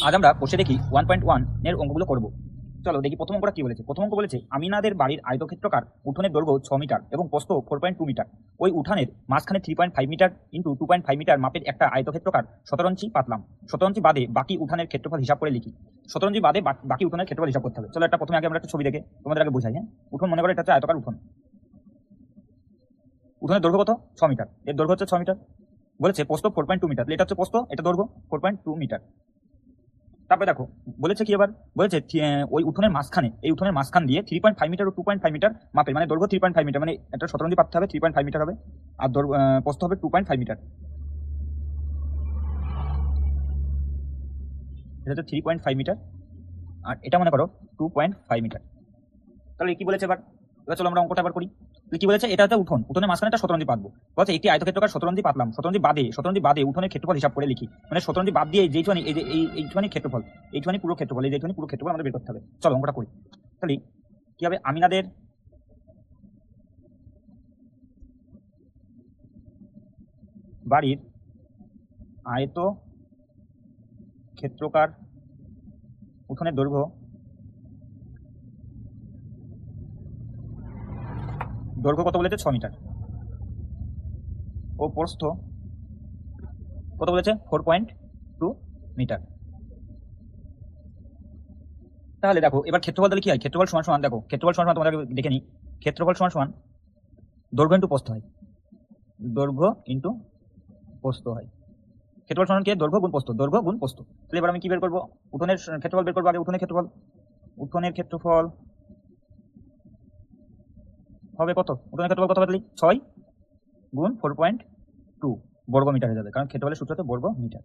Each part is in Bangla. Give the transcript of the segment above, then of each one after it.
আজ আমরা বসে দেখি 1.1 এর অঙ্কগুলো করব। চলো দেখি প্রথম অঙ্কটা কি বলেছে। প্রথম অঙ্ক বলেছে আমিনাদের বাড়ির আয়তক্ষেত্রাকার উঠোনের দৈর্ঘ্য 6 মিটার এবং প্রস্থ 4.2 মিটার। ওই উঠানের মাঝখানে 3.5 মিটার ইন্টু 2.5 মিটার মাপের একটা আয়তক্ষেত্রাকার 17 ইঞ্চি পাতলাম। 17 ইঞ্চি বাদে বাকি উঠানের ক্ষেত্রফল হিসাব করে লিখি। 17 ইঞ্চি বাদে বাকি উঠানের ক্ষেত্রফল হিসাব করতে হবে। চলো এটা প্রথমে আগে আমরা একটা ছবি দেখে তোমাদের আগে বোঝাই। হ্যাঁ, উঠোন মনে করে এটা হচ্ছে আয়তকার উঠোন। উঠোনের দৈর্ঘ্য কত? 6 মিটার। এর দৈর্ঘ্য হচ্ছে 6 মিটার। বলেছে প্রস্থ 4.2 মিটার। এটা হচ্ছে প্রস্থ, এটা দৈর্ঘ্য 4.2 মিটার। তারপরে দেখো বলেছে কি, এবার বলেছে ওই উঠোনের মাঝখানে, এই উঠোনের মাঝখান দিয়ে 3.5 মিটার ও 2.5 মিটার মাপের, মানে দৈর্ঘ্য 3.5 মিটার, মানে এটা 17 দিয়ে পাততে হবে, 3.5 মিটার হবে, আর প্রস্থ হবে 2.5 মিটার। এটা হচ্ছে 3.5 মিটার, আর এটা মনে করো 2.5 মিটার। তাহলে কি বলেছে এবার? এবার চলো আমরা অঙ্কটা এবার করি। কি বলেছে? এটা হচ্ছে উঠোন, উঠোনের মাঝখানে একটা 17 ইঞ্চি পাতবো। বলছে একটি আয়তক্ষেত্রাকার 17 ইঞ্চি পাতলাম। 17 ইঞ্চি বাদে উঠোনের ক্ষেত্রফল হিসাব করে লিখি। মানে 17 ইঞ্চি বাদ দিয়ে যেইটুখানি, এই যে এইটুখানি ক্ষেত্রফল, এইটুখানি পুরো ক্ষেত্রফল, এই যেইটুখানি পুরো ক্ষেত্রফল আমাদের বের করতে হবে। চলো অঙ্কটা করি। তাহলে কি হবে? আমিনাদের বাড়ির আয়ত ক্ষেত্রকার উঠোনের দৈর্ঘ্য কত বলেছে? 6 মিটার। ও প্রস্থ কত বলেছে? 4.2 মিটার। তাহলে দেখো এবার ক্ষেত্রফল তাহলে কি হয়? ক্ষেত্রফল সমান সমান, দেখো ক্ষেত্রফল সমান সমান তোমাদের দেখে নিই। ক্ষেত্রফল সমান সমান দৈর্ঘ্য ইন্টু প্রস্থ হয়। দৈর্ঘ্য ইন্টু প্রস্থ হয়। ক্ষেত্রফল সমান কি? দৈর্ঘ্য গুণ প্রস্থ, দৈর্ঘ্য গুণ প্রস্থ। তাহলে এবার আমি কি বের করবো? উঠোনের ক্ষেত্রফল বের করবো আগে। উঠোনের ক্ষেত্রফল হবে কত? উঠোনের ক্ষেত্রফল কত হবে? 6 গুণ 4.2 বর্গ মিটার হয়ে যাবে, কারণ ক্ষেত্রফলের সূত্র হচ্ছে বর্গ মিটার।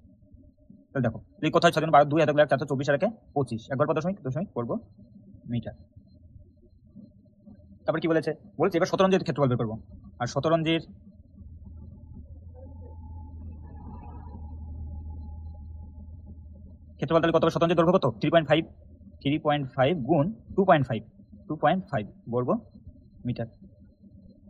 তাহলে দেখো এই কোথায় 6 12 2 424 আর 25 একবার দশমিক বর্গ মিটার। তারপর কি বলেছে? বলছে এবার 17 ইঞ্চির ক্ষেত্রফল বের করবো। আর 17 ইঞ্চির ক্ষেত্রফল তাহলে কত হবে? 17 ইঞ্চির দৈর্ঘ্য কত? 3.5 গুণ 2.5 বর্গ মিটার।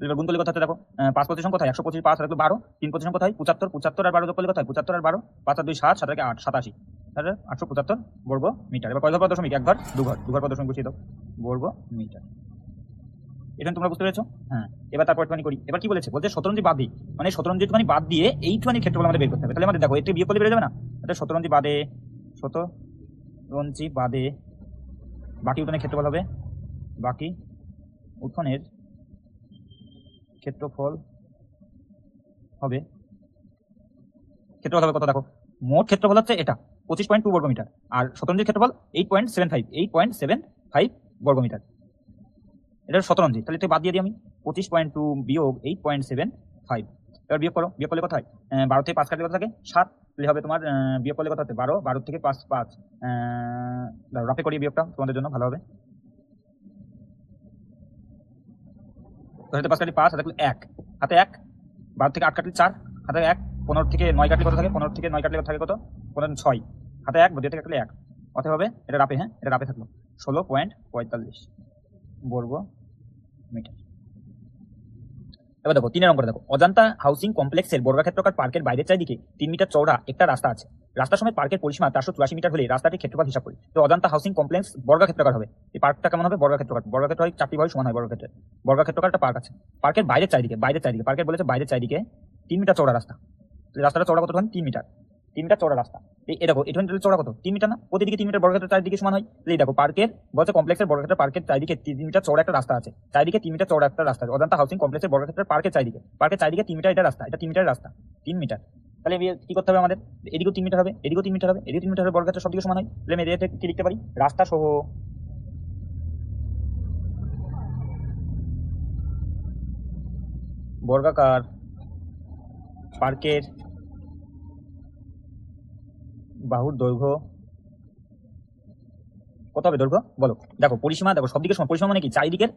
এবার গুণ করলে কথা হচ্ছে, দেখো 5 25 কোথায়? 125, 5 আর 12, 3 25 কোথায়? 75, 75 আর 12 যোগ করলে কোথায়? 75 আর 12, 5 আর 2 7, 7 আর 8 87, তাহলে 875 বর্গ মিটার। এবার কয় ঘর পর দশমিক? এক ঘর, দু ঘর পর দশমিক বসিয়ে দাও, বর্গ মিটার। এটা তোমরা বুঝতে পেরেছো? হ্যাঁ। এবার তারপর একটুখানি করি। এবার কি বলেছে? বলছে 17 ইঞ্চি বাদ দিই, মানে 17 ইঞ্চি একটুখানি বাদ দিয়ে এইটুখানি ক্ষেত্রফল আমাদের বের করতে হবে। তাহলে আমাদের দেখো একটু বিয়োগ করলে বেড়ে যাবে না? এটা 17 ইঞ্চি বাদে, 17 ইঞ্চি বাদে বাকি উঠোনের ক্ষেত্রফল হবে, বাকি উঠোনের ক্ষেত্রফল হবে কত? দেখো মোট ক্ষেত্রফল হচ্ছে এটা 25.2 বর্গ মিটার, আর 17 ইঞ্চির ক্ষেত্রফল 8.75 বর্গ মিটার। এটা 17 ইঞ্চি, তাহলে বাদ দিয়ে দিই আমি। 25.2 বিয়োগ 8.75। এবার বিয়োগ করো। বিয়োগ করলে কত হয়? 12 থেকে 5 কাটলে কত থাকে? 7। তাহলে হবে তোমার বিয়োগ করলে কত হচ্ছে? 12, 12 থেকে 5 5, রাফে করিয়ে বিয়োগটা তোমাদের জন্য ভালো হবে। 10 থেকে 5 কাটলে 5, হাতে 1, হাতে 1, 12 থেকে 8 কাটলে 4, হাতে 1, 15 থেকে 9 কাটলে কত থাকে? 15 থেকে 9 কাটলে থাকে কত? 15 6, হাতে 1, 2 থেকে কাটলে 1, অতএব হবে এটা রাফে। হ্যাঁ, এটা রাফে থাকলো 16.45 বর্গ মিটার। এবার দেখো 3 নম্বরে দেখো, অজান্তা হাউসিং কমপ্লেক্সের বর্গাক্ষেত্রাকার পার্কের বাইরের চারিদিকে 3 মিটার চওড়া একটা রাস্তা আছে। রাস্তার সময় পার্কের পরিসীমা 484 মিটার হলে রাস্তাটির ক্ষেত্রফল হিসাব করি। তো অজান্তা হাউসিং কমপ্লেক্স বর্গাক্ষেত্রাকার হবে। এই পার্কটা কেমন হবে? বর্গাক্ষেত্রাকার। বর্গাক্ষেত্র হয় 4টি বাহু সমান হয় বর্গাক্ষেত্রের। বর্গাক্ষেত্রাকার একটা পার্ক আছে। পার্কের বাইরের চারিদিকে, পার্কের বলেছে বাইরের চারিদিকে 3 মিটার চওড়া রাস্তা। রাস্তাটা চওড়া কত? 3 মিটার। 3 মিটার চওড়া রাস্তা। এই দেখো এটা চওড়া কত? 3 মিটার না? প্রতিদিকে 3 মিটার বর্গক্ষেত্রের চারিদিকে সমান হয়। এই দেখো পার্কের বলছে কমপ্লেক্সের বর্গক্ষেত্রের পার্কের চারিদিকে 3 মিটার চওড়া একটা রাস্তা আছে। চারিদিকে 3 মিটার চওড়া একটা রাস্তা আছে। অজান্তা হাউসিং কমপ্লেক্সের বর্গক্ষেত্রের পার্কের চারিদিকে 3 মিটার এটা রাস্তা, এটা 3 মিটার রাস্তা, 3 মিটার। তাহলে কি করতে হবে আমাদের? এদিকেও 3 মিটার হবে, এদিকেও 3 মিটার হবে, এদিকে 3 মিটার হবে, বর্গক্ষেত্র সবদিকে সমান হয়। তাহলে আমি এদিকে কি লিখতে পারি? রাস্তা সহ বর্গাকার পার্কের বাহুর দৈর্ঘ্য কত হবে? দৈর্ঘ্য বলো। দেখো পরিসীমা, দেখো সবদিকে সমান। পরিসীমা মানে কি? চারিদিকের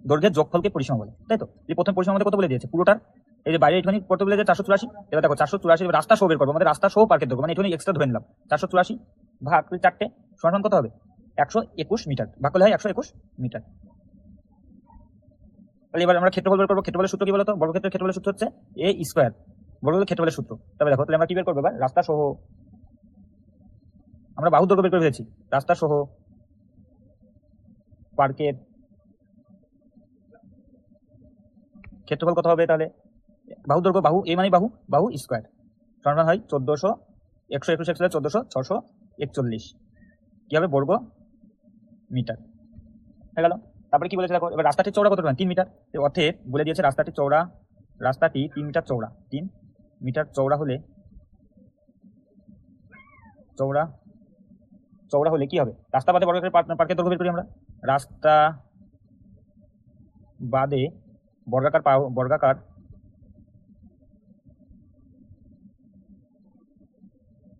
দৈর্ঘ্যের যোগফলকে পরিসীমা বলে, তাই তো? এই প্রথম পরিসীমা আমাদের কত বলে দিয়েছে? পুরোটার এই যে বাইরে এখানে কত বলে দিয়েছে? 484। এবার দেখো 484, রাস্তা সহ বের করবো। আমাদের রাস্তা সহ পার্কের দৈর্ঘ্য, মানে এখানে এক্সট্রা ধরে নিলাম। 484 ভাগ 4টে সমান কত হবে? 121 মিটার। ভাগ করলে হয় 121 মিটার। তাহলে এবার আমরা ক্ষেত্রফল বের করবো। ক্ষেত্রফলের সূত্র কি বলতো? বর্গক্ষেত্রের ক্ষেত্রফলের সূত্র হচ্ছে a স্কয়ার, বর্গক্ষেত্রের ক্ষেত্রফলের সূত্র। তবে দেখো তাহলে আমরা কি বের করবো? এবার রাস্তা সহ আমরা বাহুর দৈর্ঘ্য বের করে ফেলেছি, রাস্তা সহ পার্কের ক্ষেত্রফল কত হবে তাহলে? বাহু দৈর্ঘ্য, বাহু এই মানে বাহু, বাহু স্কোয়ার সমান হয় 1400, 121 ছিল 1400, 641 কি হবে বর্গ মিটার হয়ে গেল। তারপরে কি বলেছে দেখো, এবার রাস্তাটির চওড়া কত, 3 মিটার। অর্থে বলে দিয়েছে রাস্তাটি 3 মিটার চওড়া। 3 মিটার চওড়া হলে চওড়া হলে কি হবে? রাস্তা বাদে বর্গাকার পার্কের দৈর্ঘ্য বের করি আমরা। রাস্তা বাদে বর্গাকার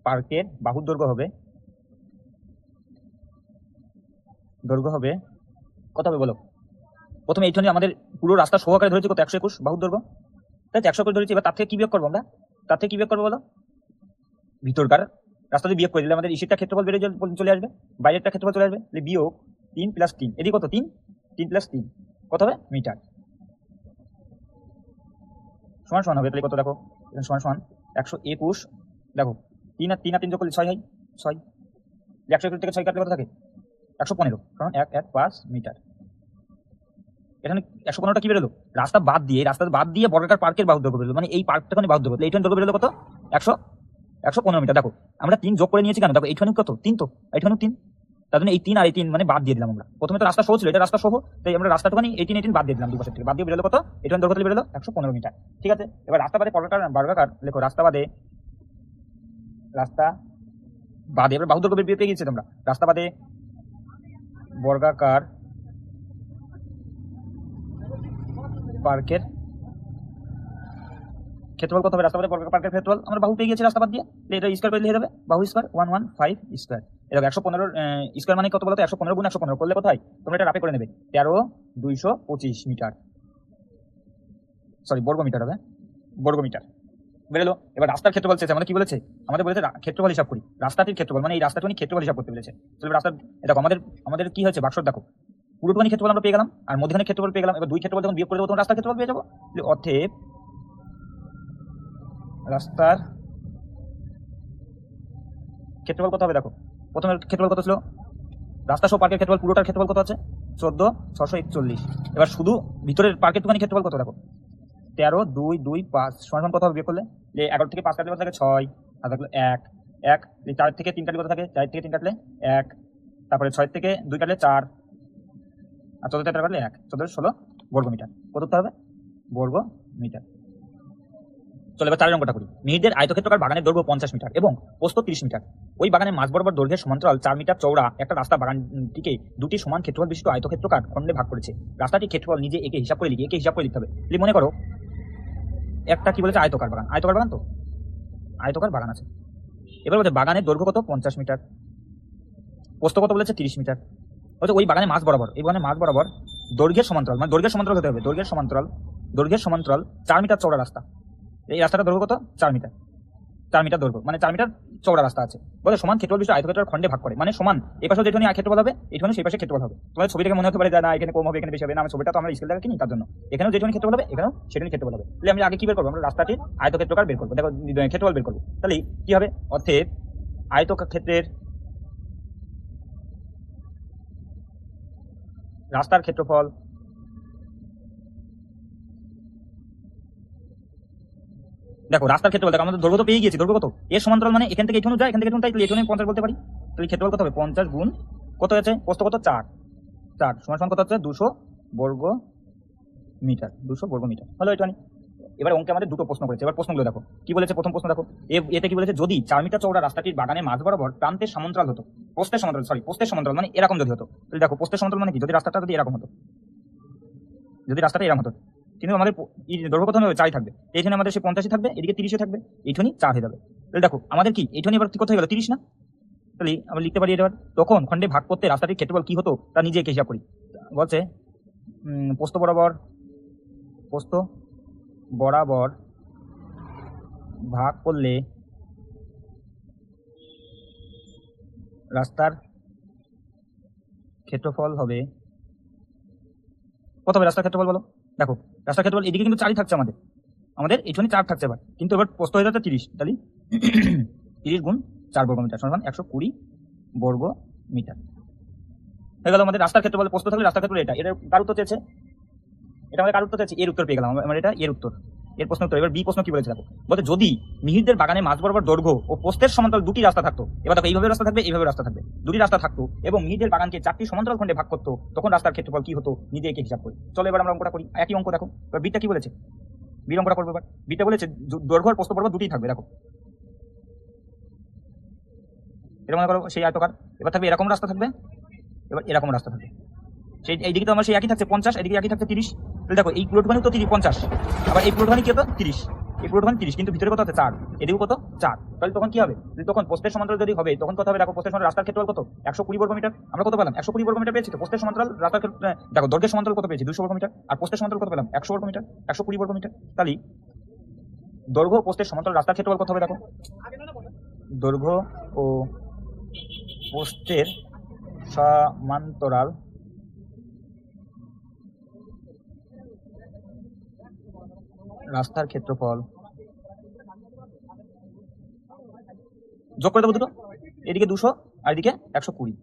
পার্কের বাহুর দৈর্ঘ্য হবে কত হবে বলো? প্রথমে এইখানে আমাদের পুরো রাস্তা সহকারে ধরেছি কত, 121 বাহুর দৈর্ঘ্য, তাই 121 ধরেছি। এবার তার থেকে কি বিয়োগ করবো আমরা? তার থেকে কি বিয়োগ করবো বলো? ভিতরকার রাস্তা দিয়ে বিয়োগ করে দিলে আমাদের ইসিরটা ক্ষেত্রফল বেড়ে চলে আসবে, বাইরেরটা ক্ষেত্রফল চলে আসবে। বিয়োগ 3 + 3, এদিকে কত 3 + 3 কত হবে মিটার, সমান সমান হবে তাহলে কত দেখো, সমান সমান 121। দেখো 3 আর 3 যোগ করলে 6 হয়, 6 121 থেকে 6 কাটলে কত থাকে? 115 কারণ 115 মিটার। এখানে 115টা কি বেরোলো? রাস্তা বাদ দিয়ে বর্গাকার পার্কের বাহুর দৈর্ঘ্য বেরোলো, মানে এই পার্কটা বাহুর দৈর্ঘ্য, এইখানে দৈর্ঘ্য বেরোলো কত? 115 মিটার। দেখো আমরা 3 যোগ করে নিয়েছি কেন? দেখো এইখানে কত 3, তো এইখানে 3, তার জন্য এই 3 আর এই 3 মানে বাদ দিয়ে দিলাম আমরা। প্রথমে তো রাস্তা সহ ছিল, এটা রাস্তা সহ, তাই আমরা রাস্তাটুকুনি 18 বাদ দিয়ে দিলাম, দুই পাশের থেকে বাদ দিয়ে বেরোলো কত? এইখানে দৈর্ঘ্য বেরোলো 115 মিটার। ঠিক আছে, এবার রাস্তা বাদে বর্গাকার লেখো, রাস্তা বাদে এবার বাহুর দৈর্ঘ্য পেয়ে গেছে তোমরা। রাস্তা বাদে বর্গাকার পার্কের ক্ষেত্রফল কত হবে? রাস্তা বাদে বর্গাকার পার্কের ক্ষেত্রফল আমরা বাহু পেয়ে গেছি রাস্তা বাদ দিয়ে, এটা স্কয়ার করে লিখে দেবে, বাহু স্কয়ার 115 স্কয়ার। এরকম 115 স্কয়ার মানে কত বলো তো? 115 গুণ 115 করলে কত হয়? তোমরা এটা রাফে করে নেবে, 13,225 মিটার, সরি বর্গ মিটার হবে, বর্গ মিটার বেরোলো। এবার রাস্তার ক্ষেত্রফল চেয়েছে আমাদের, কি বলেছে? আমাদের বলেছে ক্ষেত্রফল হিসাব করি, রাস্তাটির ক্ষেত্রফল মানে এই রাস্তাটুকুনি ক্ষেত্রফল হিসাব করতে বলেছে। তাহলে রাস্তার দেখো আমাদের কি হয়েছে, বাক্স দেখো পুরোটুকুনি ক্ষেত্রফল আমরা পেয়ে গেলাম, আর মধ্যখানে ক্ষেত্রফল পেয়ে গেলাম। এবার দুই ক্ষেত্রফল যখন বিয়োগ করে দেবো তখন রাস্তার ক্ষেত্রফল পেয়ে যাবো। অতএব রাস্তার ক্ষেত্রফল কত হবে? দেখো প্রথমে ক্ষেত্রফল কত ছিল? রাস্তা সহ পার্কের ক্ষেত্রফল পুরোটার ক্ষেত্রফল কত আছে? 14,641। এবার শুধু ভিতরের পার্কের টুকানি ক্ষেত্রফল কত দেখো, 13,225 সমান কত হবে বিয়োগ করলে? 11 থেকে 5 কাটলে কত থাকে? 6, আর থাকলো 1, 4 থেকে 3 কাটলে কত থাকে? 4 থেকে 3 কাটলে 1, তারপরে 6 থেকে 2 কাটলে 4, আর 14 থেকে কাটলে 1, 14 16 বর্গ মিটার। কত হবে? বর্গ মিটার। চলো এবার 4 অঙ্কটা করি। মিহিরদের আয়তক্ষেত্রাকার বাগানের দৈর্ঘ্য 50 মিটার এবং প্রস্থ 30 মিটার। ওই বাগানের মাঝ বরাবর দৈর্ঘ্যের সমান্তরাল 4 মিটার চওড়া একটা রাস্তা বাগানটিকে দুটি সমান ক্ষেত্রফল বিশিষ্ট আয়তক্ষেত্রাকার খণ্ডে ভাগ করেছে। রাস্তাটির ক্ষেত্রফল নিজে একে হিসাব করে লিখতে হবে। মনে করো একটা কি বলেছে, আয়তকার বাগান, তো আয়তকার বাগান আছে। এবার বলছে বাগানের দৈর্ঘ্য কত? 50 মিটার, প্রস্থ কত বলেছে? 30 মিটার। বলছে ওই বাগানের মাঝ বরাবর, এই বাগানের মাঝ বরাবর দৈর্ঘ্যের সমান্তরাল, মানে দৈর্ঘ্যের সমান্তরাল হতে হবে, দৈর্ঘ্যের সমান্তরাল 4 মিটার চওড়া রাস্তা। এই রাস্তাটা দৈর্ঘ্য কত? 4 মিটার, 4 মিটার দৈর্ঘ্য মানে 4 মিটার চওড়া রাস্তা আছে। বলে সমান ক্ষেত্রফল বিশিষ্ট আয়তক্ষেত্রাকার খণ্ডে ভাগ করে, মানে সমান এই পাশে যেখানে ক্ষেত্রফল হবে এইখানে সেই পাশে ক্ষেত্রফল হবে। তোমাদের ছবি থেকে মনে হতে পারে না এখানে কম হবে এখানে বেশি হবে, না আমি ছবিটা তো আমরা স্কেল দেখে কিনি, তার জন্য এখানেও যেখানে ক্ষেত্রফল হবে এখানেও সেখানে ক্ষেত্রফল হবে। তাহলে আমরা আগে কি বের করবো? আমরা রাস্তাটির আয়তক্ষেত্রাকার বের করবো, দেখো ক্ষেত্রফল বের করবো। তাহলে কি হবে? অর্থের আয়তক্ষেত্রের রাস্তার ক্ষেত্রফল দেখো, রাস্তার ক্ষেত্রফল দেখো, আমাদের দৈর্ঘ্য তো পেয়ে গিয়েছি, দৈর্ঘ্য কত? এর সমান্তরাল মানে এখান থেকে এখানে যায়, এখান থেকে এখানে, তাই এখানে 50 বলতে পারি। তাহলে ক্ষেত্রফল কত হবে? 50 গুণ কত আছে? প্রস্থ কত? 4 সমান কত হচ্ছে? 200 বর্গ মিটার, 200 বর্গ মিটার হলো এটা। এবার অঙ্কে আমাদের দুটো প্রশ্ন করেছে, এবার প্রশ্নগুলো দেখো কি বলেছে। প্রথম প্রশ্ন দেখো, এতে কি বলেছে? যদি 4 মিটার চওড়া রাস্তাটির বাগানের মাঝ বরাবর প্রান্তের সমান্তরাল হতো, পোস্টের সমান্তরাল মানে এরকম যদি হতো, তাহলে দেখো পোস্টের সমান্তরাল মানে কি? যদি রাস্তাটা এরকম হতো, কিন্তু আমাদের দৈর্ঘ্য কত হবে? 4 থাকবে, এইখানে আমাদের সে 50 থাকবে, এদিকে 30 থাকবে, এইখানে 4 হয়ে যাবে। তাহলে দেখো আমাদের কি এইখানে এবার কত হয়ে গেল? 30 না? তাহলে আমরা লিখতে পারি এবার তখন খণ্ডে ভাগ করতে রাস্তাটির ক্ষেত্রফল কি হতো তা নিজে এঁকে হিসাব করি। বলছে পোস্ত বরাবর ভাগ করলে রাস্তার ক্ষেত্রফল হবে কত হবে? রাস্তার ক্ষেত্রফল বলো। দেখো রাস্তার ক্ষেত্রফল এদিকে কিন্তু 4 থাকছে, আমাদের এইখানে 4 থাকছে, এবার কিন্তু এবার প্রস্থ হয়ে যাচ্ছে 30, তাহলে 30 গুণ 4 বর্গ মিটার সমান 120 বর্গ মিটার হয়ে গেল আমাদের রাস্তার ক্ষেত্রফল। প্রস্থ থাকলে রাস্তার ক্ষেত্রফল এটা কার উত্তর চেয়েছে, এটা আমাদের কার উত্তর চেয়েছে, এর উত্তর পেয়ে গেলাম আমরা, এটা এর উত্তর, এর প্রশ্ন উত্তর। এবার বি প্রশ্ন কি বলেছে দেখো, বলতে যদি মিহিরদের বাগানে মাঝ বরাবর দৈর্ঘ্য ও প্রস্থের সমান্তরাল দুটি রাস্তা থাকতো, এবার দেখো এইভাবে রাস্তা থাকবে, এইভাবে রাস্তা থাকবে, দুটি রাস্তা থাকতো এবং মিহিরদের বাগানকে 4টি সমান্তরাল খণ্ডে ভাগ করতো, তখন রাস্তার ক্ষেত্রফল কি হতো, নিজে একে হিসাব করি। চলো এবার আমরা অঙ্কটা করি, একই অঙ্ক দেখো। এবার বিটা কি বলেছে, বির অঙ্কটা করবো। এবার বিটা বলেছে দৈর্ঘ্য আর প্রস্থ বরাবর দুটি থাকবে, দেখো এটা মনে করো সেই আয়তকার। এবার থাকবে এরকম রাস্তা থাকবে, এবার এরকম রাস্তা থাকবে। সেই এইদিকে তো আমার সেই একই থাকছে 50, এদিকে একই থাকছে 30। তাহলে দেখো এই পুরোটুখানি তো 50, আবার এই পুরোটুখানি কি হতো 30, এই পুরোটুখানি 30, কিন্তু ভিতরে কত আছে 4, এদিকে কত 4। তাহলে তখন কি হবে, তখন প্রস্থের সমান্তরাল যদি হবে তখন কত হবে, দেখো প্রস্থের সমান্তরাল রাস্তার ক্ষেত্রফল কত 120 বর্গ মিটার। আমরা কত পেলাম 120 বর্গ মিটার পেয়েছি। তো প্রস্থের সমান্তরাল রাস্তার দেখো দৈর্ঘ্যের সমান্তরাল কত পেয়েছি 200 বর্গ মিটার, আর প্রস্থের সমান্তরাল কত পেলাম 100 বর্গ মিটার, 120 বর্গ মিটার। তাহলে দৈর্ঘ্য ও প্রস্থের সমান্তরাল রাস্তার ক্ষেত্রফল কত হবে, দেখো দৈর্ঘ্য ও প্রস্থের সমান্তরাল রাস্তার ক্ষেত্রফল যোগ করে দেবো দুটো, এদিকে 200 আর এদিকে 120,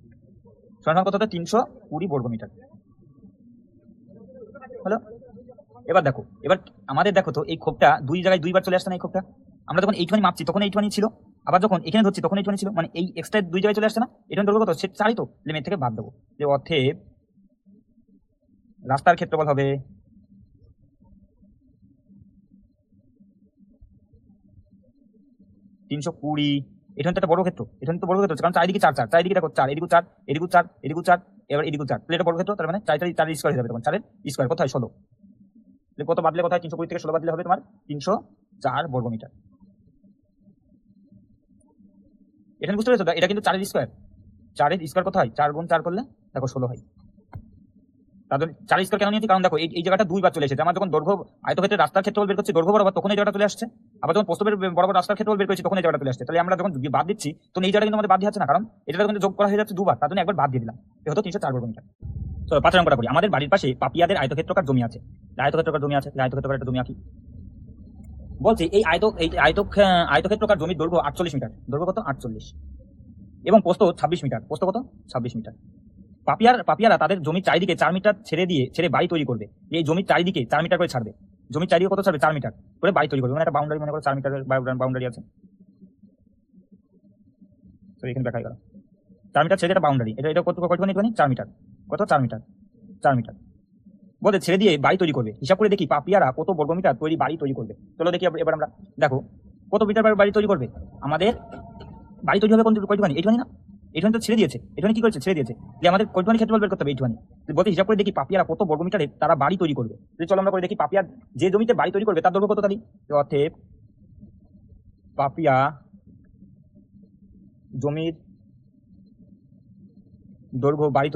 সমান কত হতো 320 বর্গ মিটার হলো। এবার দেখো, এবার আমাদের দেখো তো এই খোপটা দুই জায়গায় দুইবার চলে আসছে না, এই খোপটা আমরা যখন এইটুখানি মাপছি তখন এইটুখানি ছিল, আবার যখন এখানে ধরছি তখন এইটুখানি ছিল, মানে এই এক্সট্রা দুই জায়গায় চলে আসছে না। এটা দৈর্ঘ্য কত, সে 4ই তো, লিমিট থেকে বাদ দেবো। যে অতএব রাস্তার ক্ষেত্রফল হবে 320। এটা তো একটা বড় ক্ষেত্র, এটা তো বড় ক্ষেত্র, কারণ চারিদিকে 4 4, চারিদিকে দেখো 4, এদিকে 4, এদিকে 4, এদিকে 4, এবার এদিকে 4, তাহলে এটা বড় ক্ষেত্র। তার মানে 4 4 স্কয়ার হয়ে যাবে, তখন 4 স্কয়ার কোথায় 16, কত বাদলে কোথায় 320 থেকে 16 বাদলে হবে তোমার 304 বর্গ মিটার। এটা বুঝতে পেরেছো, এটা কিন্তু 4 স্কয়ার, 4 স্কয়ার কোথায় 4 গুণ 4 করলে দেখো 16 হয়। তাহলে 4 স্কয়ার কেন নিয়েছি, কারণ দেখো এই জায়গাটা দুইবার চলে এসেছে। আমার যখন দৈর্ঘ্য আয়তক্ষেত্রের রাস্তার ক্ষেত্রফল বের করছি দৈর্ঘ্য বরাবর, তখন এই জায়গাটা চলে আসছে। আবার যখন প্রস্থ বরাবর রাস্তার ক্ষেত্রফল বের করছি তখন এই জায়গাটা চলে আসছে। তাহলে আমরা যখন বাদ দিচ্ছি তখন এই জায়গাটা কিন্তু আমাদের বাদ দিয়ে যাচ্ছে না, কারণ এটা কিন্তু যোগ করা হয়ে যাচ্ছে দুবার, তার জন্য একবার বাদ দিয়ে দিলাম, এটা হতো 304 বর্গ মিটার। তো 5 নম্বরটা করি। আমাদের বাড়ির পাশে পাপিয়াদের আয়তক্ষেত্রকার জমি আছে, আয়তক্ষেত্রকার জমি আছে, আয়তক্ষেত্রকার একটা জমি আঁকি। বলছি এই আয়তক্ষেত্রকার জমির দৈর্ঘ্য 48 মিটার, দৈর্ঘ্য কত 48, এবং প্রস্থ 26 মিটার, প্রস্থ কত 26 মিটার। পাপিয়ারা তাদের জমির চারিদিকে 4 মিটার ছেড়ে বাড়ি তৈরি করবে। এই জমির চারিদিকে 4 মিটার করে ছাড়বে, জমির চারিদিকে কত ছাড়বে 4 মিটার করে বাড়ি তৈরি করবে, মানে একটা বাউন্ডারি, মনে করো 4 মিটারের বাউন্ডারি আছে। তো এখানে দেখা গেল 4 মিটার ছেড়ে একটা বাউন্ডারি, এটা কতখানি 4 মিটার, কত 4 মিটার, 4 মিটার বলতে ছেড়ে দিয়ে বাড়ি তৈরি করবে। হিসাব করে দেখি পাপিয়ারা কত বর্গমিটার বাড়ি তৈরি করবে। চলো দেখি এবার আমরা, দেখো কত মিটার বাড়ি তৈরি করবে। আমাদের বাড়ি তৈরি হবে কয়টুখানি, এইটুখানি না, এইটুখানি তো ছেড়ে দিয়েছে, এইটুখানি কি করেছে ছেড়ে দিয়েছে, যে আমাদের কয়টুখানি ক্ষেত্রফল বের করতে হবে এইটুখানি। বলতে হিসাব করে দেখি পাপিয়ারা কত বর্গমিটারে তারা বাড়ি তৈরি করবে। চলো আমরা করে দেখি পাপিয়ার যে জমিতে বাড়ি তৈরি করবে তার দৈর্ঘ্য কত, তাহলে অতএব পাপিয়া জমির দৈর্ঘ্য বাড়ি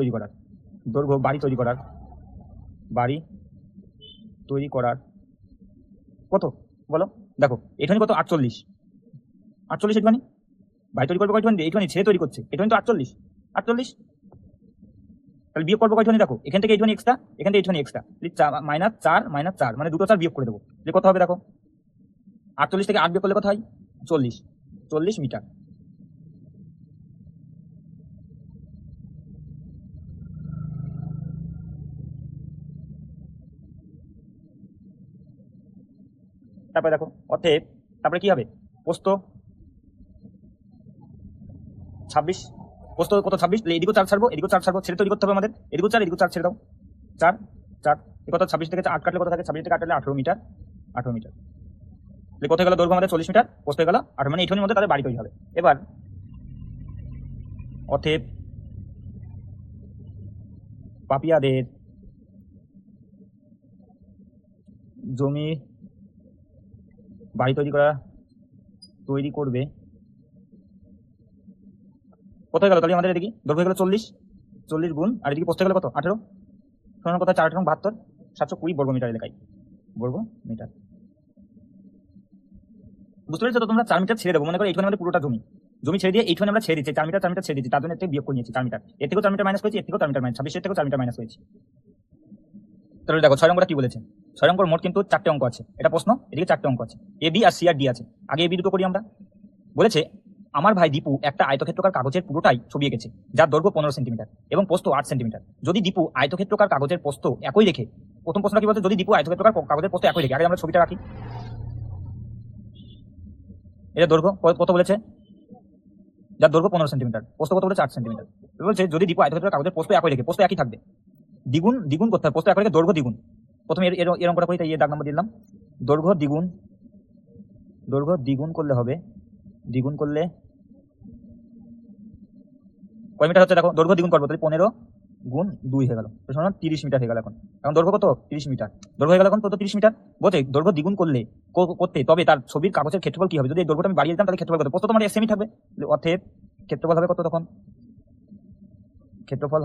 তৈরি করার কত বলো, দেখো এখানে কত 48 এখানে বাড়ি তৈরি করবে কয়টুখানি, এইটুখানি ছেড়ে তৈরি করছে, এখানে তো 48, তাহলে বিয়োগ করবো কয়টুখানি, দেখো এখান থেকে এইটুখানি এক্সট্রা, এখান থেকে এইটুখানি এক্সট্রা, -4 মানে দুটো 4 বিয়োগ করে দেবো, যে কত হবে দেখো 48 থেকে 8 বিয়োগ করলে কত হয় 40 মিটার। তারপরে দেখো অতএব তারপরে কি হবে, প্রস্থ 26, প্রস্থ কত 26, এদিকেও 4 ছাড়বো, এদিকেও 4 ছাড়বো, ছেড়ে তৈরি করতে হবে আমাদের, এদিকেও 4 এদিকেও 4 ছেড়ে দাও, 4 4 কত 26 থেকে 8 কাটলে কত থাকে, 26 থেকে 8 কাটলে 18 মিটার, 18 মিটার। কোথায় গেল দৈর্ঘ্য আমাদের 40 মিটার, প্রস্থ গেল 18, মানে এইটুকুর মধ্যে তাদের বাড়ি তৈরি হবে। এবার অতএব পাপিয়াদের জমি বাড়ি তৈরি করবে কোথায় গেল, তাহলে আমাদের এদিকে দৈর্ঘ্য গেল 40 গুণ, আর এদিকে প্রস্থ গেল কত 18, শোনার কথা 4 18 72, 720 বর্গ মিটার এলাকায় বর্গ মিটার। বুঝতে পেরেছো তো তোমরা, 4 মিটার ছেড়ে দেবো, মনে করো এইখানে আমাদের পুরোটা জমি ছেড়ে দিয়ে এইখানে আমরা ছেড়ে দিচ্ছি 4 মিটার ছেড়ে দিচ্ছি, তার জন্য একটা বিয়োগ করে নিয়েছি 4 মিটার, এর থেকেও 4 মিটার মাইনাস করেছি, এর থেকেও 4 মিটার মাইনাস, 26 থেকেও 4 মিটার মাইনাস করেছি। তাহলে দেখো 6 নম্বরটা কি বলেছে, 6 নম্বর মোট কিন্তু 4টে অঙ্ক আছে, এটা প্রশ্ন, এদিকে 4টে অঙ্ক আছে, A B R C R D আছে। আগে এ বি দুটো করি আমরা। বলেছে আমার ভাই দীপু একটা আয়তক্ষেত্রকার কাগজের পুরোটাই ছবি এঁকেছে, যার দৈর্ঘ্য 15 সেন্টিমিটার এবং প্রস্থ 8 সেন্টিমিটার। যদি দীপু আয়তক্ষেত্রকার কাগজের প্রস্থ একই রেখে, প্রথম প্রশ্নটা কি বলছে, যদি দীপু আয়তক্ষেত্রকার কাগজের প্রস্থ একই রেখে, আগে আমরা ছবিটা রাখি। এটা দৈর্ঘ্য কত বলেছে, যার দৈর্ঘ্য 15 সেন্টিমিটার, প্রস্থ কত বলেছে 8 সেন্টিমিটার। বলছে যদি দীপু আয়তক্ষেত্রকার কাগজের প্রস্থ একই রেখে, প্রস্থ একই থাকবে, দ্বিগুণ দ্বিগুণ করতে হবে, প্রস্থ একই রেখে দৈর্ঘ্য দ্বিগুণ। প্রথমে এর অঙ্কটা করি, তাই দাগ নম্বর দিলাম। দৈর্ঘ্য দ্বিগুণ করলে হবে, দ্বিগুণ করলে কয় মিটার হচ্ছে দেখো, দৈর্ঘ্য দ্বিগুণ করবো, তাহলে 15 গুণ 2 হয়ে গেল, 30 মিটার হয়ে গেল। এখন দৈর্ঘ্য কত, 30 মিটার, দৈর্ঘ্য হয়ে গেল এখন কত, 30 মিটার। বলছে দৈর্ঘ্য দ্বিগুণ করলে করতে, তবে তার ছবির কাগজের ক্ষেত্রফল কি হবে। যদি দৈর্ঘ্যটা আমি বাড়িয়ে দিতাম তাহলে ক্ষেত্রফল কত, প্রস্থ তোমার সেমই থাকবে, অতএব ক্ষেত্রফল হবে কত, তখন ক্ষেত্রফল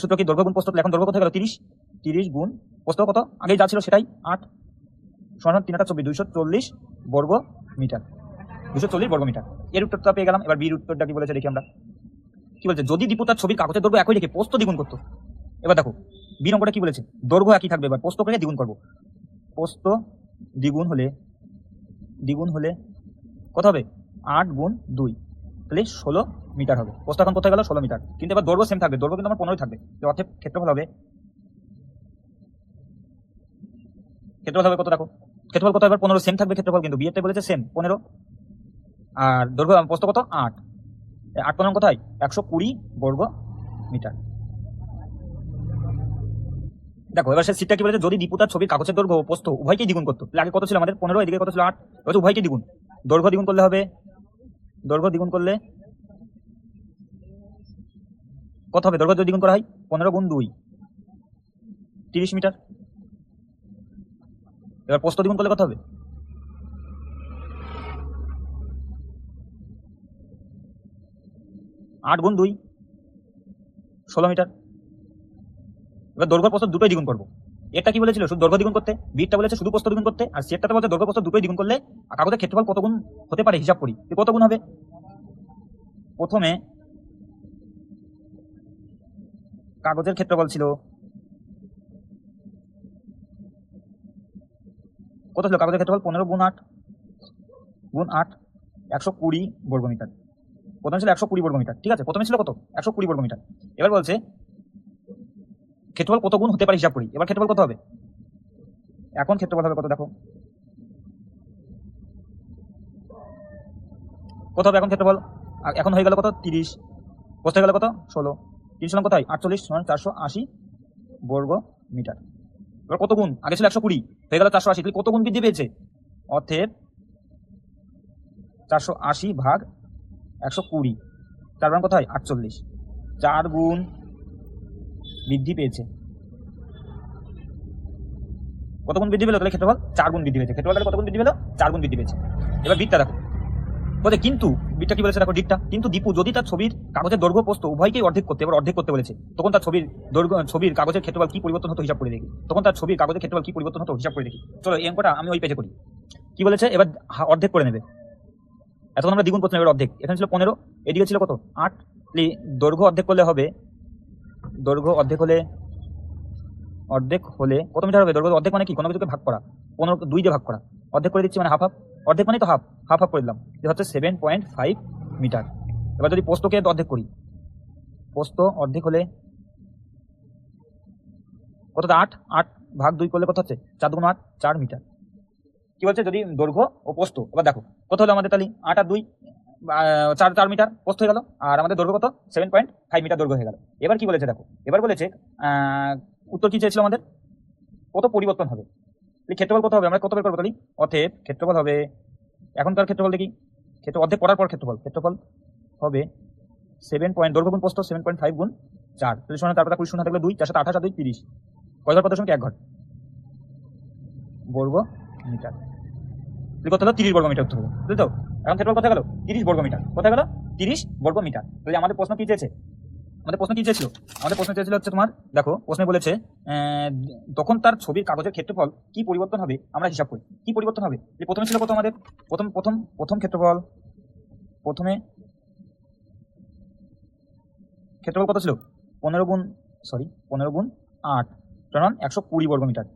সূত্র কি, দৈর্ঘ্য গুণ প্রস্থ। এখন দৈর্ঘ্য কত গেল, 30 গুণ প্রস্থ কত আগে যা ছিল সেটাই 8, সমান 3 × 24 240 বর্গ মিটার, 240 বর্গ মিটার। এর উত্তরটা পেয়ে গেলাম। এবার বির উত্তরটা কি বলেছে দেখি আমরা। কি বলছে, যদি দীপু তার ছবির কাগজের দৈর্ঘ্য একই রেখে প্রস্থ দ্বিগুণ করতো। এবার দেখো বি নম্বরটা কি বলেছে, দৈর্ঘ্য একই থাকবে, এবার প্রস্থ করে দ্বিগুণ করবো। প্রস্থ দ্বিগুণ হলে কত হবে, 8 গুণ 2, তাহলে 16 মিটার হবে। প্রস্থ এখন কোথায় গেল, 16 মিটার, কিন্তু এবার দৈর্ঘ্য সেম থাকবে, দৈর্ঘ্য কিন্তু আমার 15 থাকবে, অর্থাৎ ক্ষেত্রফল হবে কত, দেখো ক্ষেত্রফল কত, এবার 15 সেম থাকবে ক্ষেত্রফল, কিন্তু বিয়েতে বলেছে সেম 15, আর দৈর্ঘ্য প্রস্থ কত 8, 8 15 কোথায় 120 বর্গ মিটার। দেখো এবার সে সিটটা কি বলেছে, যদি দীপু তার ছবির কাগজের দৈর্ঘ্য প্রস্থ উভয়কেই দ্বিগুণ করতো, আগে কত ছিল আমাদের 15, এদিকে কত ছিল 8, এবার উভয়কেই দ্বিগুণ, দৈর্ঘ্য দ্বিগুণ করলে হবে, দৈর্ঘ্য দ্বিগুণ করলে কত হবে, দৈর্ঘ্য যদি দ্বিগুণ করা হয় 15 গুণ 2 30 মিটার। এবার প্রস্থ দ্বিগুণ করলে কত হবে, 8 গুণ 2 16 মিটার। এবার দৈর্ঘ্য প্রস্থ দুটোই দ্বিগুণ করবো। এটা কি বলেছিল, শুধু দৈর্ঘ্য দ্বিগুণ করতে, বিটটা বলেছে শুধু প্রস্থ দ্বিগুণ করতে, আর সেটাতে বলছে দৈর্ঘ্য প্রস্থ দুটোই দ্বিগুণ করলে কাগজের ক্ষেত্রফল কত গুণ হতে পারে হিসাব করি। কত গুণ হবে, প্রথমে কাগজের ক্ষেত্রফল ছিল কত ছিল, কাগজের ক্ষেত্রফল 15 গুণ 8 120 বর্গ মিটার। প্রথমে ছিল 120 বর্গ মিটার, ঠিক আছে, প্রথমে ছিল কত 120 বর্গ মিটার। এবার বলছে ক্ষেত্রফল কত গুণ হতে পারে হিসাব করি। এবার ক্ষেত্রফল কত হবে, এখন ক্ষেত্রফল হবে কত, দেখো কত হবে এখন ক্ষেত্রফল, এখন হয়ে গেল কত 30, প্রস্থ হয়ে গেল কত 16, 30 সমান কোথায় 48 সমান 480 বর্গ মিটার। এবার কত গুণ, আগে ছিল 120 হয়ে গেল 480, তাহলে কত গুণ বৃদ্ধি পেয়েছে, অতএব 480 ভাগ 120, 4 বার কোথায় 48, 4 গুণ বৃদ্ধি পেয়েছে। কত গুণ বৃদ্ধি পেলো, তাহলে ক্ষেত্রফল 4 গুণ বৃদ্ধি পেয়েছে, ক্ষেত্রফল তাহলে কত গুণ বৃদ্ধি পেলো, 4 গুণ বৃদ্ধি পেয়েছে। এবার বিটটা দেখো বলছে, কিন্তু বিটটা কি বলেছে দেখো, দিকটা কিন্তু দীপু যদি তার ছবির কাগজের দৈর্ঘ্য প্রস্থ উভয়কেই অর্ধেক করতে, এবার অর্ধেক করতে বলেছে, তখন তার ছবির কাগজের ক্ষেত্রফল কি পরিবর্তন হতো হিসাব করে দেখি। তখন তার ছবির কাগজের ক্ষেত্রফল কি পরিবর্তন হতো হিসাব করে দেখি। চলো এই অঙ্কটা আমি ওই পেজে করি। কি বলেছে, এবার অর্ধেক করে নেবে, এতক্ষণ আমরা দ্বিগুণ করতে, এবার অর্ধেক, এখানে ছিল 15, এদিকে ছিল কত 8, দৈর্ঘ্য অর্ধেক করলে হবে, দৈর্ঘ্য অর্ধেক হলে কত মিটার হবে, দৈর্ঘ্য অর্ধেক মানে কি, কোনো কিছুকে ভাগ করা, 15 2 দিয়ে ভাগ করা, অর্ধেক করে দিচ্ছি মানে হাফ হাফ, অর্ধেক মানে তো হাফ হাফ করে দিলাম, এটা হচ্ছে 7.5 মিটার। এবার যদি প্রস্থকে অর্ধেক করি, প্রস্থ অর্ধেক হলে কত, 8 ভাগ 2 করলে কত হচ্ছে 4 গুণ 8 4 মিটার। কি বলছে, যদি দৈর্ঘ্য ও প্রস্থ, এবার দেখো কত হলো আমাদের, তাহলে 8 আর 2 4 মিটার প্রস্থ হয়ে গেল, আর আমাদের দৈর্ঘ্য কত 7.5 মিটার দৈর্ঘ্য হয়ে গেল। এবার কি বলেছে দেখো, এবার বলেছে উত্তর কি চেয়েছিল আমাদের, কত পরিবর্তন হবে, ক্ষেত্রফল কত হবে, আমরা কত বের করবো, তাহলে অতএব ক্ষেত্রফল হবে, এখনকার ক্ষেত্রফল দেখি, ক্ষেত্র অর্ধেক করার পর ক্ষেত্রফল হবে 7 দৈর্ঘ্য গুণ প্রস্থ 7.5 গুণ 4, তাহলে শোনা তারপর 20 শূন্য থাকলে 2, 4 7 28 আর 2 30, কয় ঘর 1 ঘর বর্গ মিটার, কত হলো 30 বর্গ মিটার উত্তর হলো, বুঝলি তো। এখন ক্ষেত্রফল কোথায় গেল, 30 বর্গ মিটার, কোথায় গেল 30 বর্গ মিটার। তাহলে আমাদের প্রশ্ন কি চেয়েছে, আমাদের প্রশ্ন চেয়েছিল হচ্ছে তোমার, দেখো প্রশ্নে বলেছে তখন তার ছবির কাগজের ক্ষেত্রফল কি পরিবর্তন হবে, আমরা হিসাব করি কি পরিবর্তন হবে। প্রথমে ছিল কত আমাদের, প্রথম ক্ষেত্রফল, প্রথমে ক্ষেত্রফল কত ছিল 15 গুণ 8 সমান 120 বর্গ মিটার,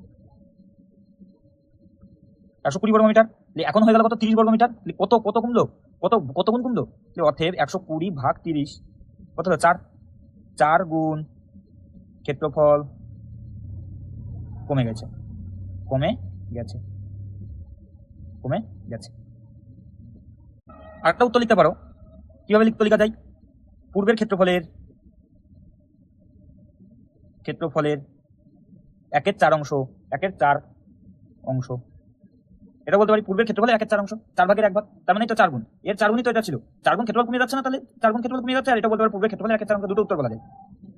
120 বর্গ মিটার। এখন হয়ে গেল কত 30 বর্গ মিটার, কত কমলো কত কত গুণ কমলো, অতএব 120/30 কত হলো 4, 4 গুণ ক্ষেত্রফল কমে গেছে, কমে গেছে, কমে গেছে। আরেকটা উত্তর লিখতে পারো, কিভাবে লেখা যায়, পূর্বের ক্ষেত্রফলের 1/4 অংশ, 1/4 অংশ, এটা বলতে পারি পূর্বের ক্ষেত্রফলের 1/4 অংশ, 4/1 তার মানে এটা 4 গুণ, এর 4 গুণই তো এটা ছিল, 4 গুণ ক্ষেত্রফল কমে যাচ্ছে না, তাহলে 4 গুণ ক্ষেত্রফল কমে যাচ্ছে, আর এটা বলতে পারি পূর্বের ক্ষেত্রফলের 1/4 অংশ, দুটো উত্তর বলা যায়।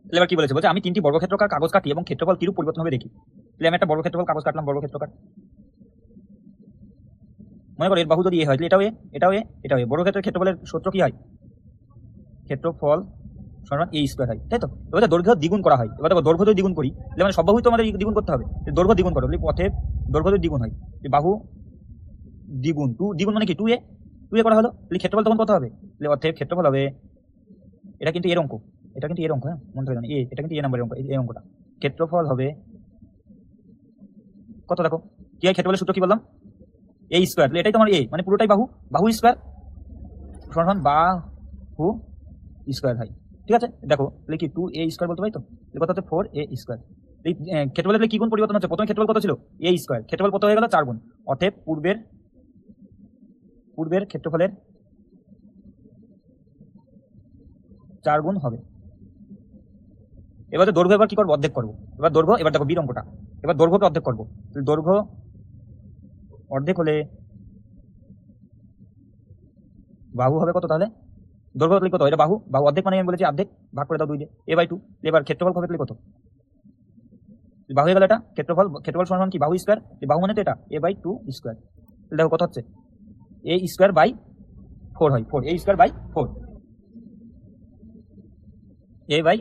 তাহলে এবার কি বলেছে, বলছে আমি 3টি বর্গক্ষেত্রকার কাগজ কাটি এবং ক্ষেত্রফল কিরূপ পরিবর্তন হবে দেখি। তাহলে আমি একটা বর্গক্ষেত্রফল কাগজ কাটলাম, বর্গক্ষেত্রকার, মনে করো এর বাহু যদি এ হয়, এটাও এ, এটাও এ, এটাও এ, বর্গক্ষেত্রের ক্ষেত্রফলের সূত্র কি হয়, ক্ষেত্রফল সমান a স্কয়ার হয়, তাই তো। এবার দৈর্ঘ্য দ্বিগুণ করা হয়, এবার দেখো দৈর্ঘ্য যদি দ্বিগুণ করি তাহলে মানে সব বাহুই তো আমাদের দ্বিগুণ করতে হবে, দৈর্ঘ্য দ্বিগুণ করো, পথে দৈর্ঘ্য যদি দ্বিগুণ হয়, বাহু দ্বিগুণ, 2 দ্বিগুণ মানে কি 2a, 2a করা হলো, তাহলে ক্ষেত্রফল তখন কত হবে, তাহলে অতএব ক্ষেত্রফল হবে, এটা কিন্তু এর অঙ্ক, এটা কিন্তু এর অঙ্ক, হ্যাঁ মনে রাখবেন এ, এটা কিন্তু এ নাম্বারের অঙ্ক, এই অঙ্কটা, ক্ষেত্রফল হবে কত, দেখো কি হয়, ক্ষেত্রফলের সূত্র কি বললাম, a স্কয়ার, তাহলে এটাই তোমার a মানে পুরোটাই বাহু, বাহু স্কয়ার সমান বাহু স্কয়ার হয়, ঠিক আছে। দেখো তাহলে কি 2a স্কয়ার বলতে পারি, তো কত হচ্ছে 4a স্কয়ার। এই ক্ষেত্রফলের কি গুণ পরিবর্তন হচ্ছে, প্রথমে ক্ষেত্রফল কত ছিল a স্কয়ার, ক্ষেত্রফল কত হয়ে গেল 4 গুণ, অতএব পূর্বের ক্ষেত্রফলের 4 গুণ হবে। এবার দৈর্ঘ্য এবার কি করবো, অর্ধেক করবো, এবার দৈর্ঘ্য, এবার দেখো বীর অঙ্কটা, এবার দৈর্ঘ্যকে অর্ধেক করবো, দৈর্ঘ্য অর্ধেক হলে বাহু হবে কত, তাহলে দৈর্ঘ্য কত, এটা বাহু, বাহু অর্ধেক মানে আমি বলেছি অর্ধেক, ভাগ করে দাও 2 দিয়ে, a/2, এবার ক্ষেত্রফল হবে কত, বাহু হয়ে গেল এটা, ক্ষেত্রফল সমান কি বাহু স্কয়ার, বাহু মানে তো এটা a/2 স্কয়ার, দেখো কত হচ্ছে a স্কয়ার বাই 4 হয়, 4 a square by 4,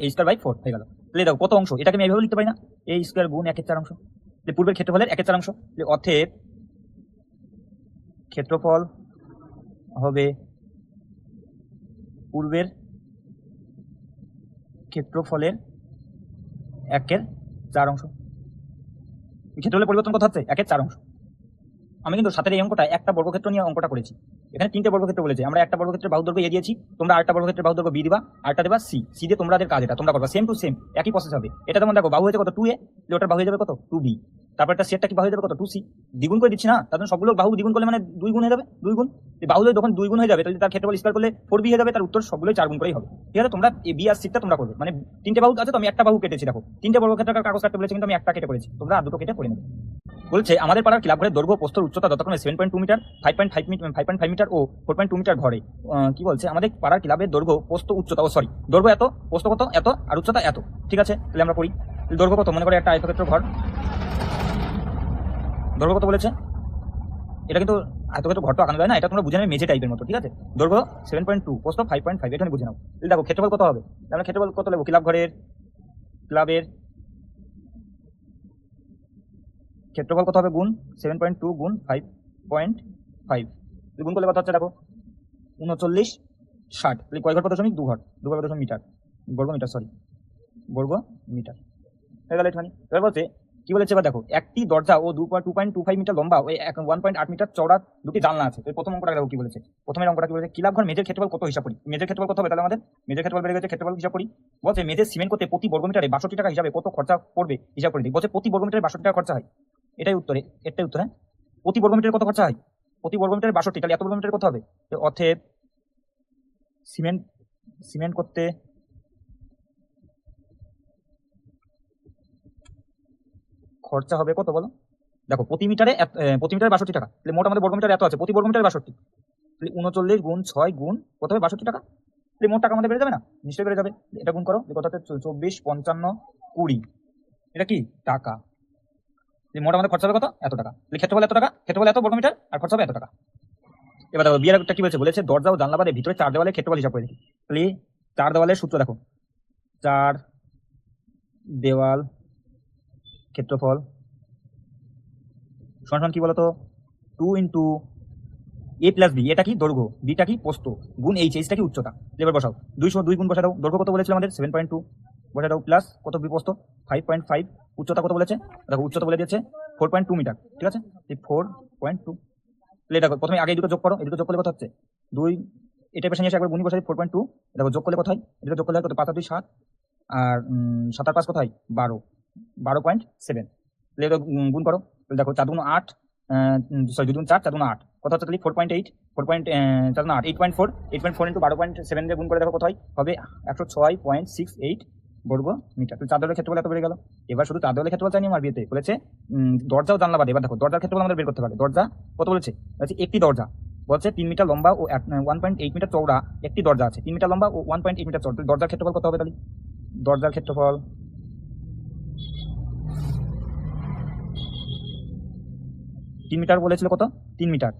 a square by 4 হয়ে গেল। তাহলে দেখো কত অংশ, এটাকে আমি এইভাবে লিখতে পারি না, a স্কয়ার গুণ 1/4 অংশ, পূর্বের ক্ষেত্রফলের 1/4 অংশ, অতএব ক্ষেত্রফল হবে পূর্বের ক্ষেত্রফলের 1/4 অংশ, ক্ষেত্রফলের পরিবর্তন কত হচ্ছে 1/4 অংশ। আমি কিন্তু সাথে এই অঙ্কটা একটা বর্গক্ষেত্র নিয়ে অঙ্কটা করেছি, এখানে 3টে বর্গক্ষেত্র বলেছে, আমরা একটা বর্গক্ষেত্রের বাহু দৈর্ঘ্য এ দিয়েছি, তোমরা আরেকটা বর্গক্ষেত্রের বাহু দৈর্ঘ্য বি দিবা, আরেকটা দেবা সি, সি দিয়ে তোমাদের কাজ এটা তোমরা করবা, সেম টু সেম একই প্রসেস হবে। এটা যেমন দেখো বাহু হয়েছে কত 2a, ওটার বাহু হয়ে যাবে কত 2b, তারপর একটা সেটটা কি বাহু হয়ে যাবে কত 2c, দ্বিগুণ করে দিচ্ছি না, তার সবগুলো বাহু দ্বিগুণ করলে মানে 2 গুণ হয়ে যাবে, 2 গুণ, বাহু যখন 2 গুণ হয়ে যাবে তাহলে তার ক্ষেত্রফল স্কয়ার করলে 4b হয়ে যাবে, তার উত্তর সবগুলোই 4 গুণ করেই হবে, ঠিক আছে। তোমরা এ বি আর সিটা তোমরা করবে, মানে 3টে বাহু আছে তো আমি একটা বাহু কেটেছি, দেখো 3টে বর্গক্ষেত্রের কাগজ কাটতে বলেছে কিন্তু আমি একটা কেটে করেছি, তোমরা আর দুটো কেটে করে নেবে। বলছে আমাদের পাড়ার ক্লাবঘরের দৈর্ঘ্য প্রস্থর উচ্চতা যথাক্রমে 7.2 মিটার, 5.5 মিটার ও 4.2 মিটার ঘরে, কি বলছে আমাদের পাড়ার ক্লাবের দৈর্ঘ্য প্রস্থ উচ্চতা, দৈর্ঘ্য এত, প্রস্থ কত এত, আর উচ্চতা এত, ঠিক আছে। তাহলে আমরা করি, দৈর্ঘ্য কত, মনে করে একটা আয়তক্ষেত্র ঘর, দৈর্ঘ্য কত বলেছে, এটা কিন্তু আয়তক্ষেত্র ঘর তো আঁকানো যায় না, এটা তোমরা বুঝে নেবে মেঝে টাইপের মতো, ঠিক আছে। দৈর্ঘ্য 7.2, প্রস্থ 5.5, এখানে বুঝে নাও। দেখো ক্ষেত্রফল কত হবে, আমরা ক্ষেত্রফল কত নেবো, ক্লাবের ক্ষেত্রফল কত হবে গুণ 7.2 গুণ 5.5, গুণ করলে কত হচ্ছে দেখো 3960, তাহলে কয় ঘর দশমিক 2 ঘর, 2 ঘর দশমিক মিটার, বর্গ মিটার, সরি বর্গ মিটার হয়ে গেল এখানে। এবার বলছে কি বলেছে, এবার দেখো একটি দরজা ও 2.25 মিটার লম্বা ও 1.8 মিটার চওড়া দুটি জানলা আছে। প্রথম অঙ্কটা দেখো কি বলেছে, প্রথমের অঙ্কটা কি বলেছে, ক্লাব ঘর মেঝের ক্ষেত্রফল কত হিসাব করি, মেঝের ক্ষেত্রফল কত হবে, তাহলে আমাদের মেঝের ক্ষেত্রফল বেড়ে গেছে, ক্ষেত্রফল হিসাব করি। বলছে মেঝের সিমেন্ট করতে প্রতি বর্গমিটারে 62 টাকা হিসাবে কত খরচা পড়বে হিসাব করে দিই। বলছে প্রতি বর্গমিটারে 62 টাকা খরচা হয়, এটাই উত্তরে, এটাই উত্তর, হ্যাঁ প্রতি বর্গমিটারে কত খরচা হয়, প্রতি বর্গমিটারে 62, তাহলে এত বর্গমিটারে কত হবে, অতএব সিমেন্ট করতে খরচা হবে কত বলো, দেখো প্রতি মিটারে 62 টাকা, তাহলে মোট আমাদের বর্গমিটার এত আছে, প্রতি বর্গমিটারে 62, তাহলে 39 গুণ 6 গুণ কত হবে 62 টাকা, তাহলে মোট টাকা আমাদের বেড়ে যাবে না, নিশ্চয়ই বেড়ে যাবে। এটা গুণ করো, কত হচ্ছে 24, 55, 20, এটা কি টাকা, মোট আমাদের খরচা হবে কত এত টাকা, তাহলে ক্ষেত্রফল এত টাকা, ক্ষেত্রফল এত বর্গমিটার আর খরচা হবে এত টাকা। এবার দেখো বিয়ের একটা কি বলেছে, দরজা ও জানলা বাদে ভিতরে 4 দেওয়ালের ক্ষেত্রফল হিসাব করে দেখি। তাহলে 4 দেওয়ালের সূত্র দেখো, 4 দেওয়াল ক্ষেত্রফল সমান কি বলতো 2 ইন্টু a প্লাস বি, এটা কি দৈর্ঘ্য, বিটা কি প্রস্থ, গুণ এইচটা কি উচ্চতা। এবার বসাও 202 গুণ বসা দাও, দৈর্ঘ্য কত বলেছিল আমাদের 7.2 বসা দাও, প্লাস কত প্রস্থ 5.5, উচ্চতা কত বলেছে দেখো, উচ্চতা বলে দিয়েছে 4.2 মিটার, ঠিক আছে 4.2। তাহলে দেখো প্রথমে আগে এই দুটো যোগ করো, এই দুটো যোগ করলে কত হচ্ছে 2 এটা পাশে নিয়ে এসে একবার গুণি বসাই 4.2, দেখো যোগ করলে কোথায়, এটা যোগ করলে কত, 5 আর 2 7, আর 7 আর 5 কোথায় 12, 12.7, তাহলে এটা গুণ করো, তাহলে দেখো 4 দুগুণ 8, সরি 2 দুগুণ 4, 4 দুগুণ 8, কত হচ্ছে তাহলে 4.8, 4 দুগুণ 8, 8.4, 8.4 ইন্টু 12.7 দিয়ে গুণ করে দেখো কোথায় হবে, 106.68 বর্গ মিটার। তো চার দেওয়ালের ক্ষেত্রফল এত বেড়ে গেল। এবার শুধু চার দেওয়ালের ক্ষেত্রফল চাইনি আমার বিয়েতে, বলেছে দরজা ও জানলা বাদে। এবার দেখো দরজার ক্ষেত্রফল আমাদের বের করতে পারে। দরজা কত বলেছে, একটি দরজা বলছে 3 মিটার লম্বা ও 1.8 মিটার চওড়া একটি দরজা আছে, 3 মিটার লম্বা ও 1.8 মিটার চওড়া। দরজার ক্ষেত্রফল কত হবে তাহলে, দরজার ক্ষেত্রফল 3 মিটার বলেছিল, কত 3 মিটার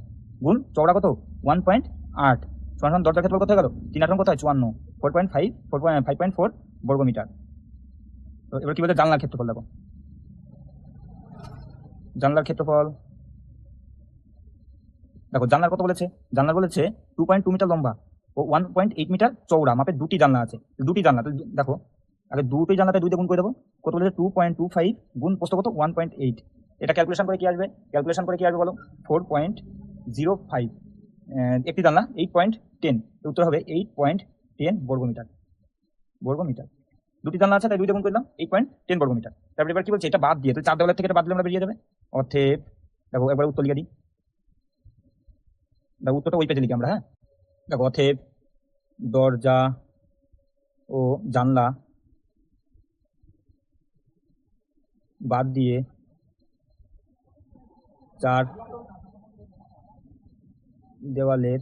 গুণ চওড়া কত 1.8 সমান দরজার ক্ষেত্রফল কত গেল 3 8 কোথায় 54, 4.5 5.4 বর্গ মিটার। তো এবার কি বলছে জানলার ক্ষেত্রফল, দেখো জানলার ক্ষেত্রফল, দেখো জানলার কত বলেছে, জানলার বলেছে 2.2 মিটার লম্বা ও 1.8 মিটার চওড়া মাপে দুটি জানলা আছে, দুটি জানলা। দেখো আগে দুটি জানলাতে 2 দিয়ে গুণ করে দেবো, কত বলেছে 2.25 গুণ পোস্ত কত 1.8, এটা ক্যালকুলেশন করে কি আসবে, ক্যালকুলেশন করে কি আসবে বলো 4.05, একটি জানলা 8.10, উত্তর হবে 8.10 বর্গ মিটার, বর্গ মিটার। দুটি জানলা আছে তাই 2 দিয়ে গুণ করলাম 8.10 বর্গ মিটার। তারপরে এবার কি বলছে, এটা বাদ দিয়ে, তাহলে 4 দেওয়ালের থেকে এটা বাদ দিলে আমরা বেরিয়ে যাবে। অতএব দেখো একবার উত্তর লিখে দিই, দেখো উত্তরটা ওই পেজে লিখি আমরা। হ্যাঁ দেখো অতএব দরজা ও জানলা বাদ দিয়ে 4 দেওয়ালের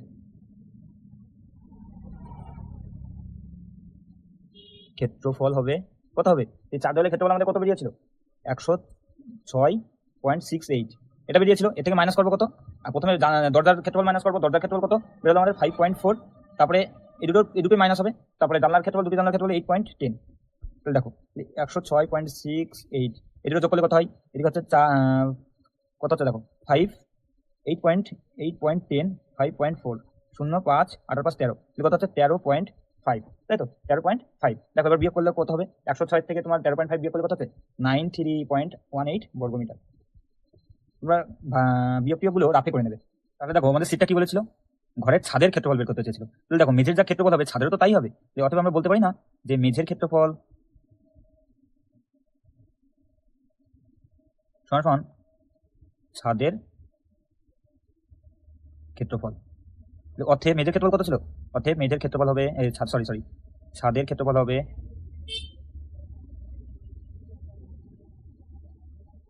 ক্ষেত্রফল হবে কত হবে, এই 4 দেওয়ালের ক্ষেত্রফল আমাদের কত বেরিয়েছিল 106.68, এটা বেরিয়েছিল। এর থেকে মাইনাস করবো কত, আর প্রথমে দরজার ক্ষেত্রফল মাইনাস করবো, দরজার ক্ষেত্রফল কত বেরোলো আমাদের 5.4, তারপরে এই দুটোই মাইনাস হবে, তারপরে জানলার ক্ষেত্রফল, দুটি জানলার ক্ষেত্রফল 8.10, তাহলে দেখো 106.68, এদিকে যোগ করলে কত হয়, এদিকে হচ্ছে কত হচ্ছে দেখো 5, 8.10, 5.4, 0 5 8 5 13, কত হচ্ছে 13.5, তাই তো 13.5। দেখো এবার বিয়োগ করলে কত হবে, 106 থেকে তোমার 13.5 বিয়োগ করলে কত হচ্ছে 93.18 বর্গ মিটার। তোমরা বিয়োগ গুলো রাফে করে নেবে। তাহলে দেখো আমাদের সিটটা কি বলেছিল, ঘরের ছাদের ক্ষেত্রফল বের করতে চেয়েছিল। তাহলে দেখো মেঝের যা ক্ষেত্রফল হবে ছাদেরও তো তাই হবে, অথবা আমরা বলতে পারি না যে মেঝের ক্ষেত্রফল সমান সমান ছাদের ক্ষেত্রফল। অতএব মেঝের ক্ষেত্রফল কত ছিল, অতএব মেঝের ক্ষেত্রফল হবে ছাদের ক্ষেত্রফল হবে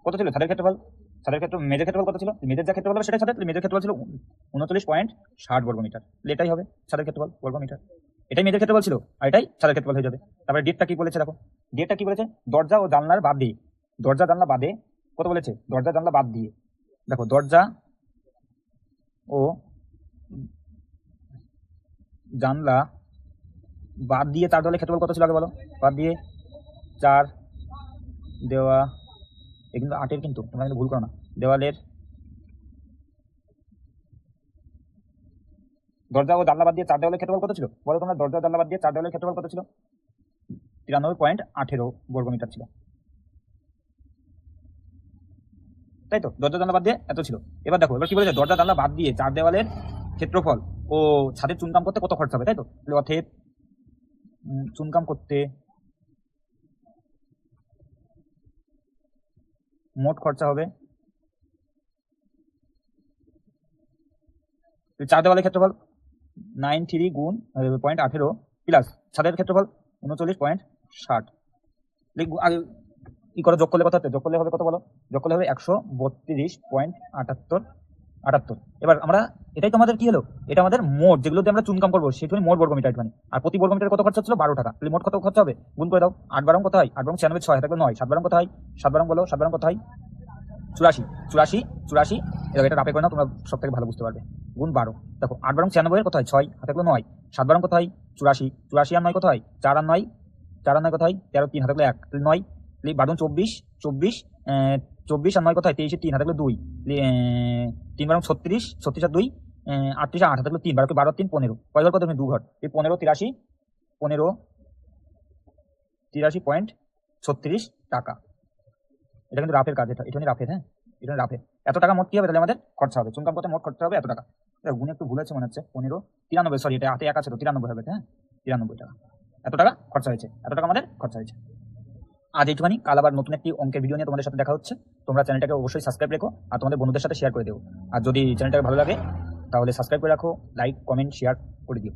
কত ছিল, ছাদের ক্ষেত্রফল, মেঝের ক্ষেত্রফল কত ছিল, মেঝের যা ক্ষেত্রফল হবে সেটাই ছাদের, মেঝের ক্ষেত্রফল ছিল 39.60 বর্গ মিটার, এটাই হবে ছাদের ক্ষেত্রফল বর্গ মিটার, এটাই মেঝের ক্ষেত্রফল ছিল আর এটাই ছাদের ক্ষেত্রফল হয়ে যাবে। তারপরে ডেটটা কি বলেছে, দেখো ডেটটা কি বলেছে, দরজা ও জানলার বাদ দিয়ে, দরজা জানলা বাদে কত বলেছে, দরজা জানলা বাদ দিয়ে, দেখো দরজা ও জানলা বাদ দিয়ে 4 দেওয়ালের ক্ষেত্রফল কত ছিল আগে বলো, বাদ দিয়ে 4 দেওয়া, এ কিন্তু 8-এর, কিন্তু তোমরা কিন্তু ভুল করো না, দেওয়ালের দরজা ও জানলা বাদ দিয়ে 4 দেওয়ালের ক্ষেত্রফল কত ছিল বলো তোমরা, দরজা জানলা বাদ দিয়ে 4 দেওয়ালের ক্ষেত্রফল কত ছিল 93.18 বর্গ মিটার ছিল, তাই তো দরজা জানলা বাদ দিয়ে এত ছিল। এবার দেখো এবার কি বলেছে, দরজা জানলা বাদ দিয়ে 4 দেওয়ালের ক্ষেত্রফল ও ছাদের চুনকাম করতে কত খরচ হবে, তাই তো, অতএব চুনকাম করতে মোট খরচা হবে 4 দেওয়ালের ক্ষেত্রফল 93 গুণ 0.18 প্লাস ছাদের ক্ষেত্রফল 39.60, আগে কি করে যোগ করলে কত হচ্ছে, যোগ করলে হবে কত বলো, যোগ করলে হবে 132.78। এবার আমরা এটাই তো আমাদের কি হলো, এটা আমাদের মোট যেগুলোতে আমরা চুনকাম করবো সেগুলো মোট বর্গ মিটার, মানে আর প্রতি বর্গ মিটার কত খরচ হচ্ছিল 12 টাকা, তাহলে মোট কত খরচ হবে গুণ করে দাও, 8 বারং কত হয়, 8 বারং 96, 6 থাকবে 9, 7 বারং কত হয়, 7 বারং বলো, 7 বারং কত হয় 84, 84, 84, এটা রাপে করে নাও তোমরা সব থেকে ভালো বুঝতে পারবে, গুণ 12, দেখো 8 বারং 96 কত হয় 6, হাতে থাকলো 9, 7 বারং কত হয় 84, 84 আর 9 কত হয় 4 আর 9, 4 আর 9 কত হয় 13, 3 হাতে থাকলো 1, তাহলে 9, 12 24, 24, 24 আর 9 কত হয় 23, 3 হাতে থাকলো 2, 3 বারং 36, 36 আর 2, 38 আর 8 হাতে থাকলো 3, 12 12 3 15, কয় ঘর কত তুমি 2 ঘর, এই 15 83, 83.36 টাকা। এটা কিন্তু রাফের কাজ, এটা রাফের, হ্যাঁ এটা রাফের, এত টাকা মোট কি হবে তাহলে আমাদের খরচা হবে, চুনকাম করতে মোট খরচা হবে এত টাকা। গুণে একটু ভুল আছে মনে হচ্ছে, 15 93, সরি এটা হাতে 1 আছে তো 93 হবে, হ্যাঁ 93 টাকা। এত টাকা খরচা হয়েছে, এত টাকা আমাদের খরচা হয়েছে। আজ এইটুখানি, কাল আবার নতুন একটি অঙ্কের ভিডিও নিয়ে তোমাদের সাথে দেখা হচ্ছে। তোমরা চ্যানেলটাকে অবশ্যই সাবস্ক্রাইব রেখো আর তোমাদের বন্ধুদের সাথে শেয়ার করে দিও। আর যদি চ্যানেলটাকে ভালো লাগে তাহলে সাবস্ক্রাইব করে রাখো, লাইক কমেন্ট শেয়ার করে দিও।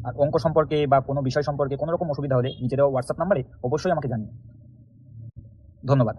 আর অঙ্ক সম্পর্কে বা কোনো বিষয় সম্পর্কে কোনো রকম অসুবিধা হলে নিচে দেওয়া হোয়াটসঅ্যাপ নাম্বারে অবশ্যই আমাকে জানিও। ধন্যবাদ।